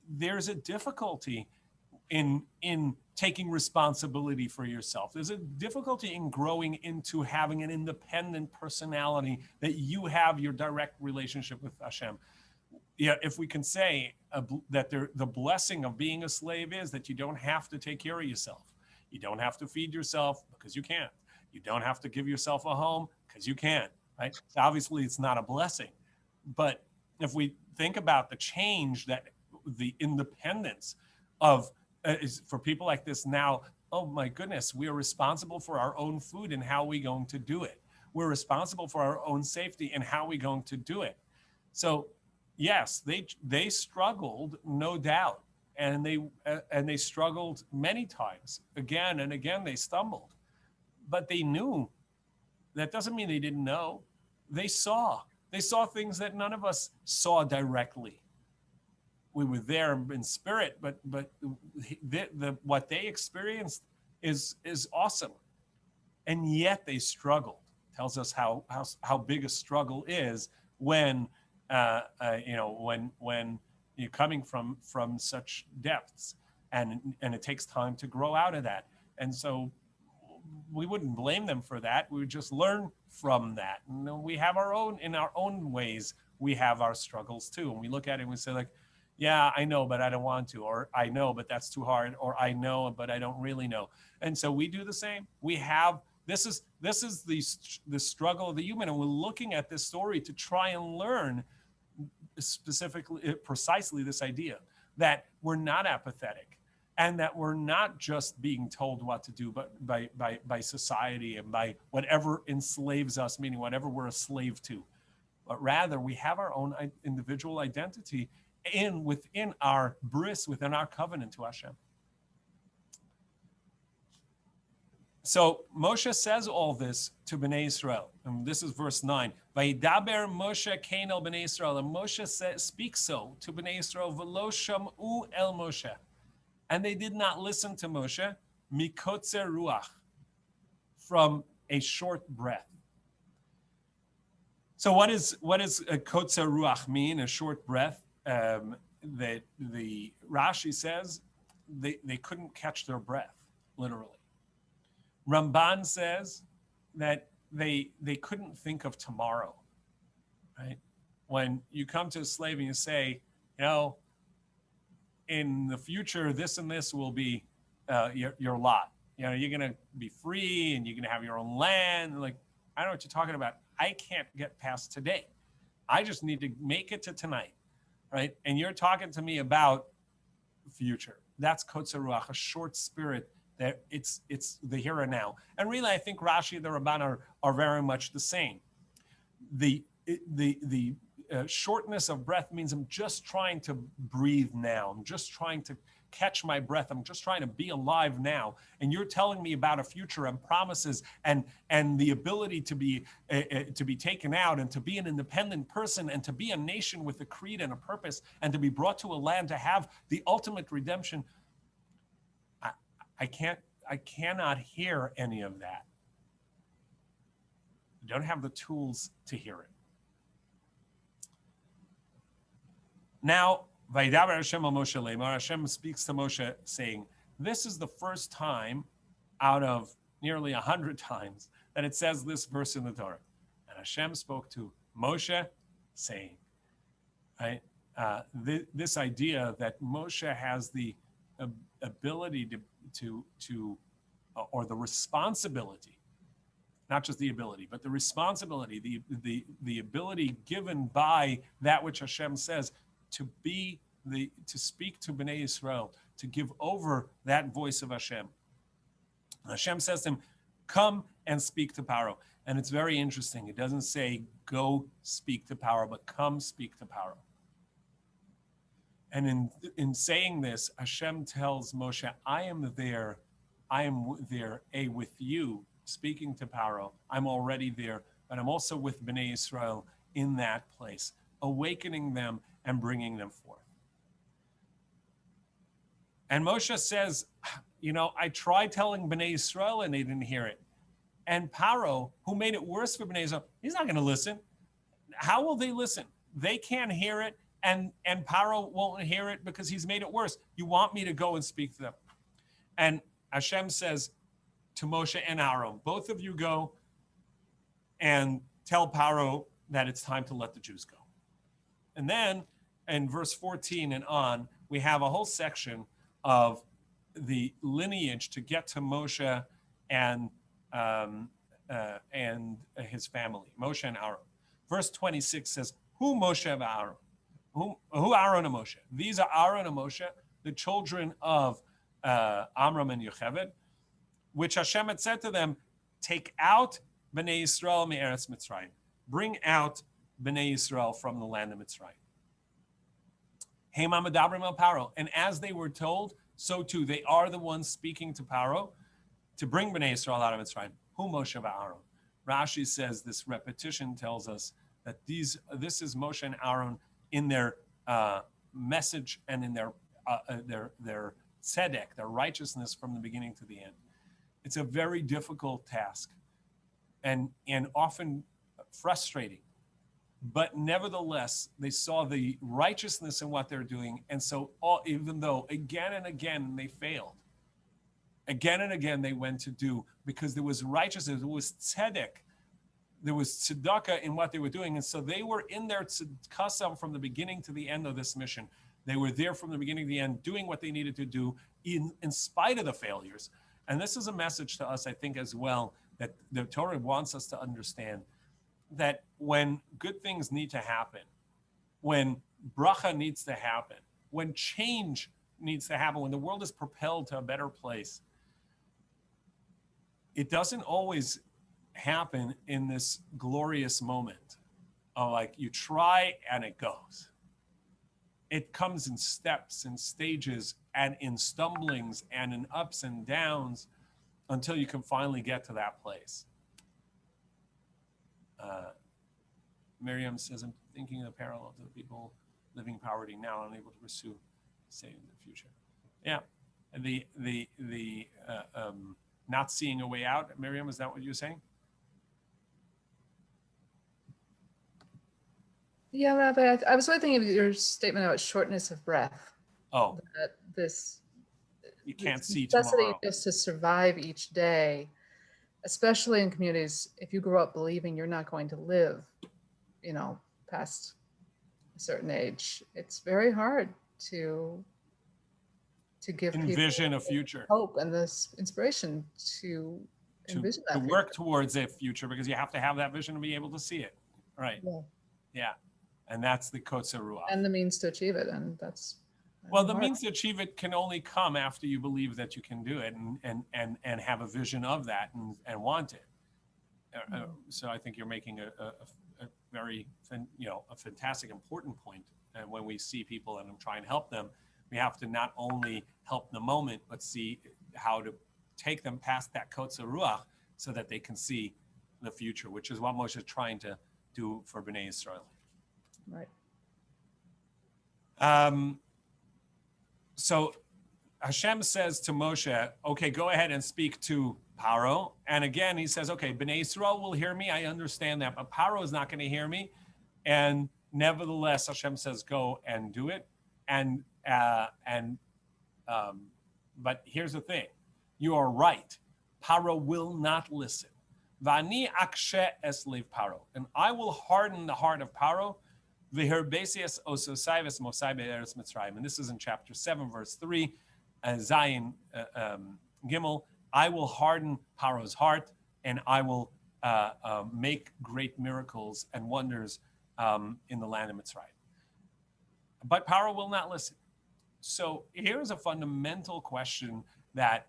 [SPEAKER 1] There's a difficulty in taking responsibility for yourself. There's a difficulty in growing into having an independent personality, that you have your direct relationship with Hashem. Yeah, if we can say that the blessing of being a slave is that you don't have to take care of yourself. You don't have to feed yourself because you can't. You don't have to give yourself a home because you can't, right? So obviously, it's not a blessing. But if we think about the change, that the independence of is for people like this now, oh my goodness, we are responsible for our own food and how we're going to do it. We're responsible for our own safety and how we're going to do it. So yes, they struggled, no doubt, and they struggled many times. Again and again, they stumbled, but they knew. That doesn't mean they didn't know. They saw things that none of us saw directly. We were there in spirit, but what they experienced is awesome, and yet they struggled. Tells us how big a struggle is when when you're coming from such depths. and it takes time to grow out of that. And so we wouldn't blame them for that. We would just learn from that. And we have in our own ways, we have our struggles too. And we look at it and we say like, yeah, I know, but I don't want to, or I know, but that's too hard, or I know, but I don't really know. And so we do the same. We have, this is the struggle of the human. And we're looking at this story to try and learn precisely this idea that we're not apathetic, and that we're not just being told what to do, but by society and by whatever enslaves us, meaning whatever we're a slave to. But rather, we have our own individual identity within our bris, within our covenant to Hashem. So Moshe says all this to Bnei Israel, and this is verse 9. Vayidaber Moshe kain el Bnei Israel, and Moshe speaks so to Bnei Israel, v'lo sham'u el Moshe, and they did not listen to Moshe, mikotzer ruach, from a short breath. So what is a kotzer ruach mean? A short breath? That the Rashi says they couldn't catch their breath, literally. Ramban says that they couldn't think of tomorrow, right? When you come to a slave and you say, in the future, this and this will be your lot. You're going to be free and you're going to have your own land. Like, I don't know what you're talking about. I can't get past today. I just need to make it to tonight, right? And you're talking to me about future. That's kotzer ruach, a short spirit. That it's the here and now. And really, I think Rashi and the Ramban are very much the same. The shortness of breath means I'm just trying to breathe now. I'm just trying to catch my breath. I'm just trying to be alive now. And you're telling me about a future and promises and the ability to be taken out and to be an independent person and to be a nation with a creed and a purpose and to be brought to a land to have the ultimate redemption. I cannot hear any of that. I don't have the tools to hear it. Now, Vayidaber Hashem al Moshe lemar, Hashem speaks to Moshe saying, this is the first time out of nearly 100 times that it says this verse in the Torah. And Hashem spoke to Moshe saying, right? This idea that Moshe has the ability or the responsibility, not just the ability, but the responsibility, the ability given by that which Hashem says to speak to Bnei Israel, to give over that voice of Hashem. Hashem says to him, come and speak to Paro. And it's very interesting. It doesn't say go speak to Paro, but come speak to Paro. And in saying this, Hashem tells Moshe, I am there with you, speaking to Paro. I'm already there, but I'm also with Bnei Israel in that place, awakening them and bringing them forth. And Moshe says, I tried telling Bnei Israel and they didn't hear it. And Paro, who made it worse for Bnei Israel, he's not going to listen. How will they listen? They can't hear it. And Paro won't hear it because he's made it worse. You want me to go and speak to them. And Hashem says to Moshe and Aaron, both of you go and tell Paro that it's time to let the Jews go. And then in verse 14 and on, we have a whole section of the lineage to get to Moshe and his family, Moshe and Aaron. Verse 26 says, Who Moshe and Aaron? Who Aaron and Moshe? These are Aaron and Moshe, the children of Amram and Yocheved, which Hashem had said to them, take out Bnei Yisrael me'eretz Mitzrayim. Bring out Bnei Yisrael from the land of Mitzrayim. Hema medabrim el Paro. And as they were told, so too they are the ones speaking to Paro to bring Bnei Yisrael out of Mitzrayim. Who Moshe and Aaron? Rashi says this repetition tells us that this is Moshe and Aaron in their message and in their tzedek, their righteousness from the beginning to the end. It's a very difficult task and often frustrating. but nevertheless, they saw the righteousness in what they're doing. And so even though again and again they failed, again and again they went to do, because there was righteousness, there was tzedek, there was tzedakah in what they were doing. And so they were in their tzedakah from the beginning to the end of this mission. They were there from the beginning to the end, doing what they needed to do in spite of the failures. And this is a message to us, I think, as well, that the Torah wants us to understand that when good things need to happen, when bracha needs to happen, when change needs to happen, when the world is propelled to a better place, it doesn't always happen in this glorious moment of like you try and it goes. It comes in steps and stages and in stumblings and in ups and downs until you can finally get to that place. Miriam says, I'm thinking of the parallel to the people living poverty now, unable to pursue saving the future. Yeah, the not seeing a way out. Miriam, is that what you were saying?
[SPEAKER 6] Yeah, Rabbi, I was thinking of your statement about shortness of breath.
[SPEAKER 1] Oh,
[SPEAKER 6] that this
[SPEAKER 1] you can't see
[SPEAKER 6] necessity
[SPEAKER 1] tomorrow.
[SPEAKER 6] just to survive each day, especially in communities. If you grow up believing you're not going to live, past a certain age, it's very hard to give
[SPEAKER 1] Envision
[SPEAKER 6] people
[SPEAKER 1] a future.
[SPEAKER 6] hope and this inspiration to envision that
[SPEAKER 1] to
[SPEAKER 6] future.
[SPEAKER 1] work towards a future, because you have to have that vision to be able to see it. Right. Yeah. And that's the Kotzer Ruach.
[SPEAKER 6] And the means to achieve it. And that's
[SPEAKER 1] well, the
[SPEAKER 6] hard.
[SPEAKER 1] means to achieve it can only come after you believe that you can do it and have a vision of that and want it. So I think you're making a very, a fantastic, important point. And when we see people and I'm trying to help them, we have to not only help the moment, but see how to take them past that Kotzer Ruach so that they can see the future, which is what Moshe is trying to do for Bnei Yisrael.
[SPEAKER 6] Right.
[SPEAKER 1] So Hashem says to Moshe, okay, go ahead and speak to Paro. And again, he says, okay, Bnei Yisrael will hear me. I understand that, but Paro is not going to hear me. And nevertheless, Hashem says, go and do it. But here's the thing. You are right. Paro will not listen. Vani akshe es lev Paro. And I will harden the heart of Paro. V'herbesias ososai v'smosai be'eretz Mitzrayim. And this is in chapter 7, verse 3, Zayin Gimel. I will harden Paro's heart, and I will make great miracles and wonders in the land of Mitzrayim. But Paro will not listen. So here's a fundamental question that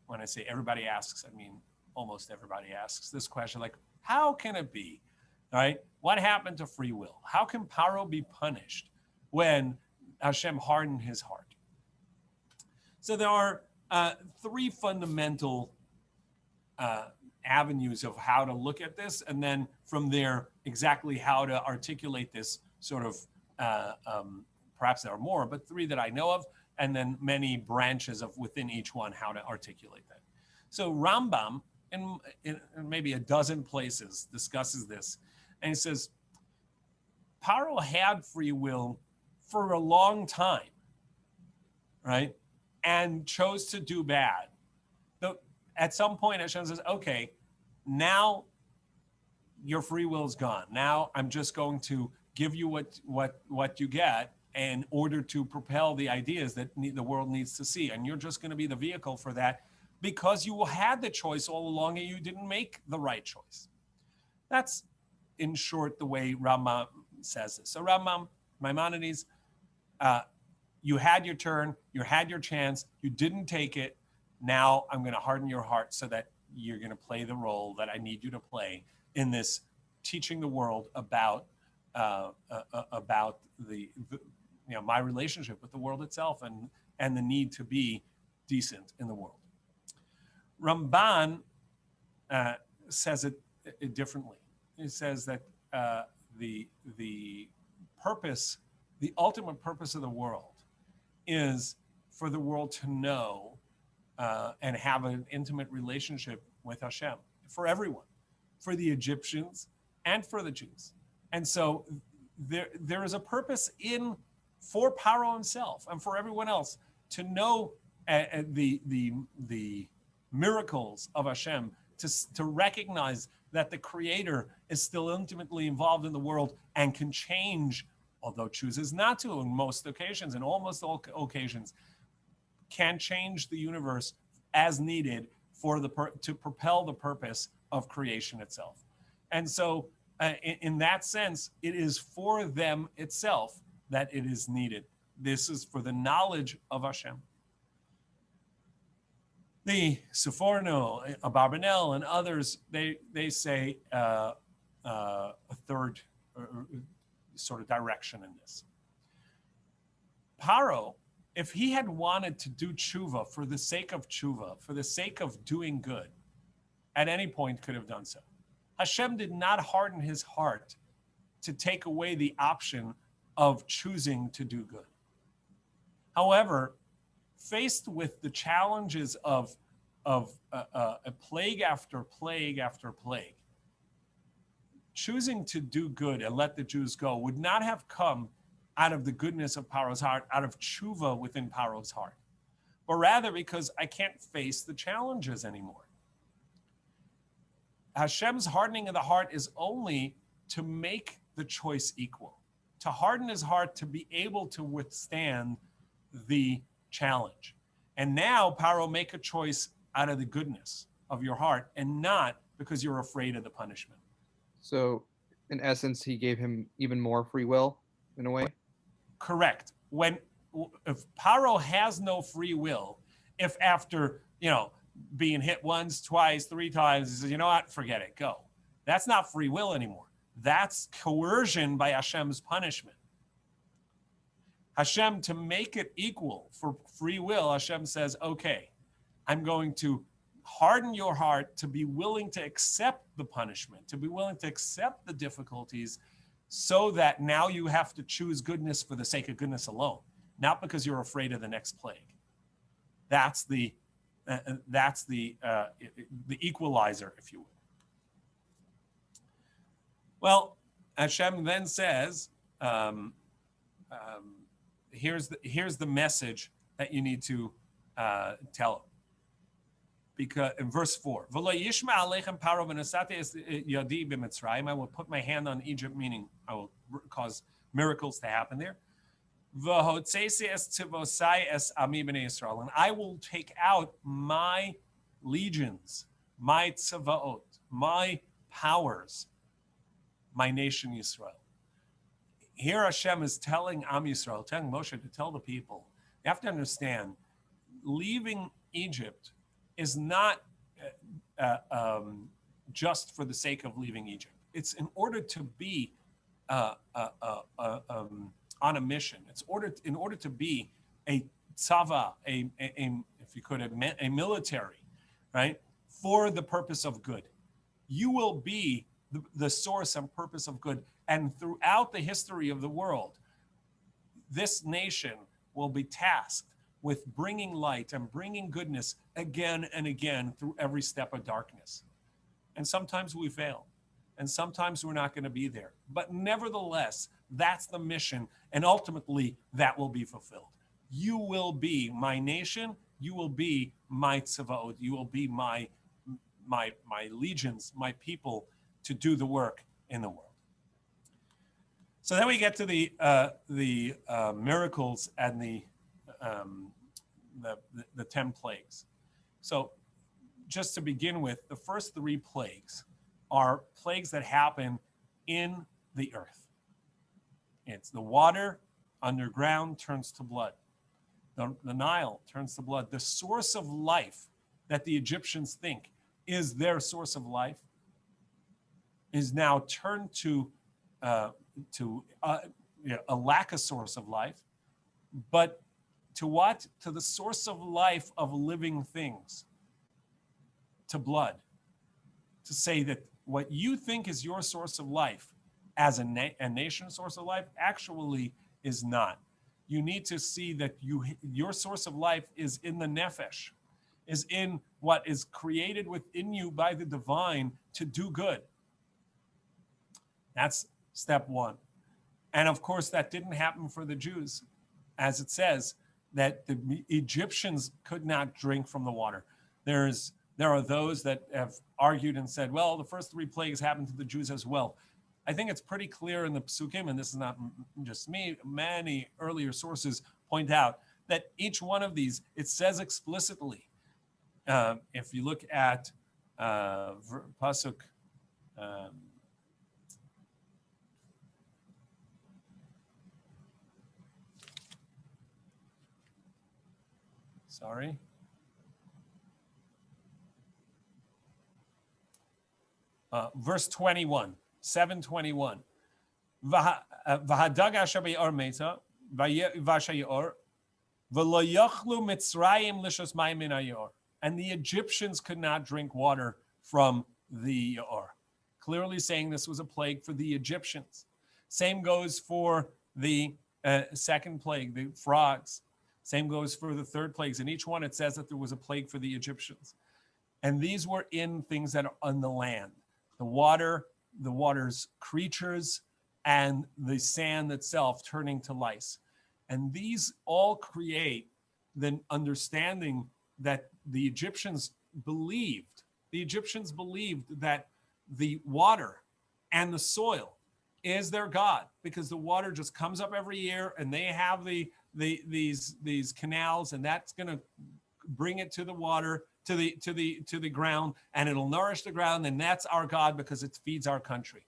[SPEAKER 1] when I say everybody asks, I mean almost everybody asks this question, like, how can it be, right? What happened to free will? How can Paro be punished when Hashem hardened his heart? So there are three fundamental avenues of how to look at this, and then from there, exactly how to articulate this sort of, perhaps there are more, but three that I know of, and then many branches of within each one, how to articulate that. So Rambam, in maybe a dozen places, discusses this, and he says, Paro had free will for a long time, right? And chose to do bad. So at some point, Hashem says, okay, now your free will is gone. Now I'm just going to give you what you get in order to propel the ideas that the world needs to see. And you're just going to be the vehicle for that because you had the choice all along and you didn't make the right choice. That's, in short, the way Rambam says it. So Rambam, Maimonides, you had your turn, you had your chance, you didn't take it. Now I'm going to harden your heart so that you're going to play the role that I need you to play in this teaching the world about the my relationship with the world itself and the need to be decent in the world. Ramban says it differently. He says that the purpose, the ultimate purpose of the world is for the world to know and have an intimate relationship with Hashem, for everyone, for the Egyptians and for the Jews. And so there is a purpose for Paro himself and for everyone else to know the miracles of Hashem, to recognize that the Creator is still intimately involved in the world and can change, although chooses not to in most occasions, in almost all occasions, can change the universe as needed to propel the purpose of creation itself. And so in that sense, it is for them itself that it is needed. This is for the knowledge of Hashem. The Seforno, Abarbanel, and others, they say a third sort of direction in this. Paro, if he had wanted to do tshuva for the sake of tshuva, for the sake of doing good, at any point could have done so. Hashem did not harden his heart to take away the option of choosing to do good. However, faced with the challenges of a plague after plague after plague, choosing to do good and let the Jews go would not have come out of the goodness of Paro's heart, out of tshuva within Paro's heart, but rather because I can't face the challenges anymore. Hashem's hardening of the heart is only to make the choice equal, to harden his heart to be able to withstand the challenge. And now, Paro, make a choice out of the goodness of your heart and not because you're afraid of the punishment.
[SPEAKER 2] So, in essence, he gave him even more free will, in a way?
[SPEAKER 1] Correct. If Paro has no free will, if after, being hit once, twice, three times, he says, you know what, forget it, go. That's not free will anymore. That's coercion by Hashem's punishment. Hashem, to make it equal for free will, Hashem says, okay, I'm going to harden your heart to be willing to accept the punishment, to be willing to accept the difficulties, so that now you have to choose goodness for the sake of goodness alone, not because you're afraid of the next plague. That's the equalizer, if you will. Well, Hashem then says, here's the message that you need to tell him. Because in verse 4, I will put my hand on Egypt, meaning I will cause miracles to happen there. And I will take out my legions, my tzavaot, my powers, my nation Yisrael. Here Hashem is telling Am Yisrael, telling Moshe to tell the people, you have to understand, leaving Egypt is not just for the sake of leaving Egypt. It's in order to be on a mission. It's in order to be a tzava, if you could, a military, right, for the purpose of good. You will be the source and purpose of good. And throughout the history of the world, this nation will be tasked with bringing light and bringing goodness again and again through every step of darkness. And sometimes we fail, and sometimes we're not going to be there. But nevertheless, that's the mission, and ultimately that will be fulfilled. You will be my nation, you will be my tzavaot, you will be my legions, my people, to do the work in the world. So then we get to the miracles and the 10 plagues. So just to begin with, the first 3 plagues are plagues that happen in the earth. It's the water underground turns to blood. The Nile turns to blood. The source of life that the Egyptians think is their source of life is now turned to a lack of source of life, but to what? To the source of life of living things, to blood. To say that what you think is your source of life as a nation source of life actually is not. You need to see that your source of life is in the nefesh, is in what is created within you by the divine to do good. That's step one. And of course, that didn't happen for the Jews, as it says that the Egyptians could not drink from the water. There are those that have argued and said, well, the first three plagues happened to the Jews as well. I think it's pretty clear in the Psukim, and this is not just me, many earlier sources point out that each one of these, it says explicitly, if you look at Pasuk, verse 21, 7:21. V'hadag asher be'or meta, v'ashayor, v'lo yachlu Mitzrayim lishos mayim min hayor. And the Egyptians could not drink water from the Yor. Clearly saying this was a plague for the Egyptians. Same goes for the second plague, the frogs. Same goes for the third plagues. In each one, it says that there was a plague for the Egyptians. And these were in things that are on the land. The water, the water's creatures, and the sand itself turning to lice. And these all create the understanding that the Egyptians believed that the water and the soil is their God, because the water just comes up every year and they have these canals, and that's going to bring it to the water, to the ground, and it'll nourish the ground, and that's our God because it feeds our country.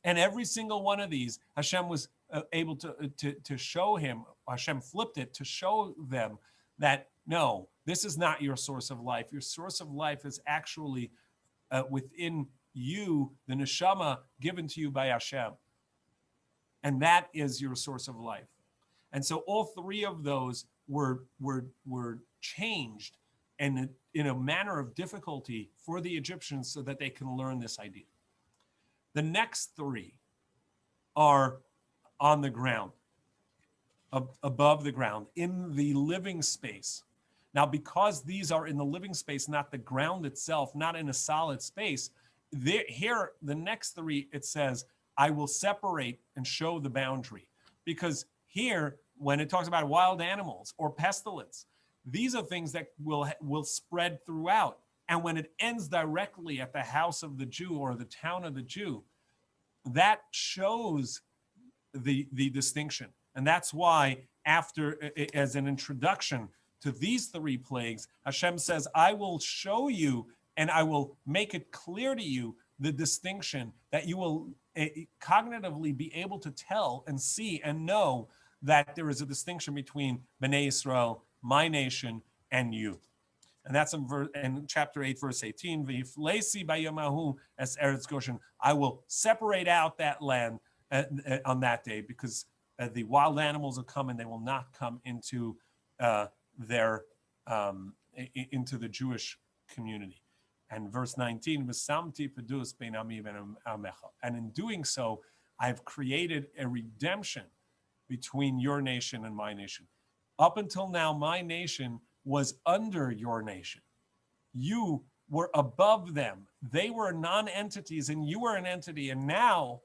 [SPEAKER 1] And every single one of these, Hashem was able to show him, Hashem flipped it to show them that no, this is not your source of life. Your source of life is actually within you, the neshama given to you by Hashem. And that is your source of life. And so all three of those were changed in a manner of difficulty for the Egyptians so that they can learn this idea. The next three are on the ground, above the ground, in the living space. Now, because these are in the living space, not the ground itself, not in a solid space, here, the next three, it says, I will separate and show the boundary. Because here, when it talks about wild animals or pestilence, these are things that will spread throughout. And when it ends directly at the house of the Jew or the town of the Jew, that shows the distinction. And that's why after, as an introduction to these three plagues, Hashem says, I will show you and I will make it clear to you the distinction, that you will cognitively be able to tell and see and know that there is a distinction between Bnei Israel, my nation, and you. And that's in chapter 8, verse 18. V'yiflesi bayamahu es eretz Goshen. I will separate out that land on that day, because the wild animals will come and they will not come into into the Jewish community. And verse 19, V'samti pedus bein ami v'bein amecha. And in doing so, I've created a redemption between your nation and my nation. Up until now, my nation was under your nation. You were above them. They were non-entities and you were an entity. And now,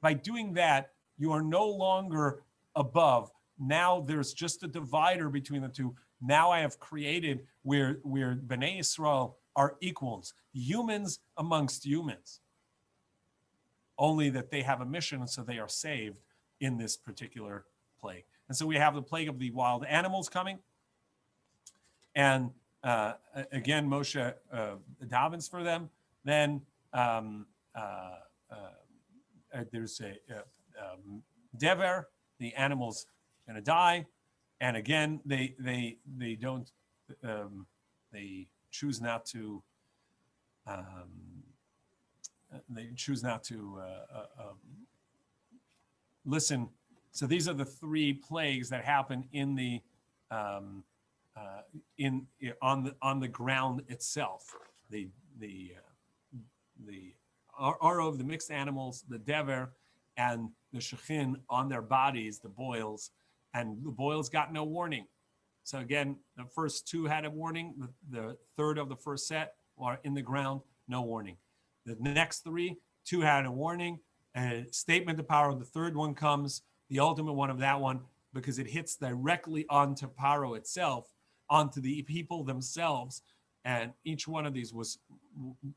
[SPEAKER 1] by doing that, you are no longer above. Now there's just a divider between the two. Now I have created where Bnei Israel are equals, humans amongst humans. Only that they have a mission, and so they are saved in this particular plague. And so we have the plague of the wild animals coming. And again, Moshe davens for them. Then there's a dever, the animal's going to die. And again, they don't, they choose not to, listen. So these are the three plagues that happen in the on the ground itself. The arov, the mixed animals, the dever, and the shechin on their bodies, the boils, and the boils got no warning. So again, the first two had a warning. The third of the first set are in the ground, no warning. The next three, two had a warning. statement of Paro. The third one comes, the ultimate one of that one, because it hits directly onto Paro itself, onto the people themselves. And each one of these was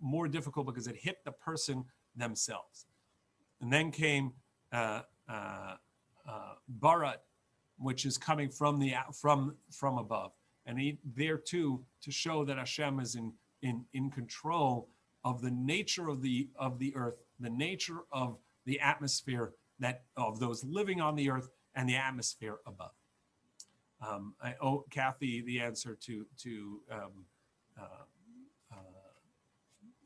[SPEAKER 1] more difficult because it hit the person themselves. And then came Barat, which is coming from above. And there too, to show that Hashem is in control of the nature of the earth, the nature of the atmosphere, that of those living on the earth and the atmosphere above. I owe Kathy the answer to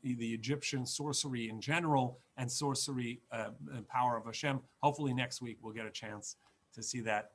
[SPEAKER 1] the Egyptian sorcery in general and sorcery and power of Hashem. Hopefully next week we'll get a chance to see that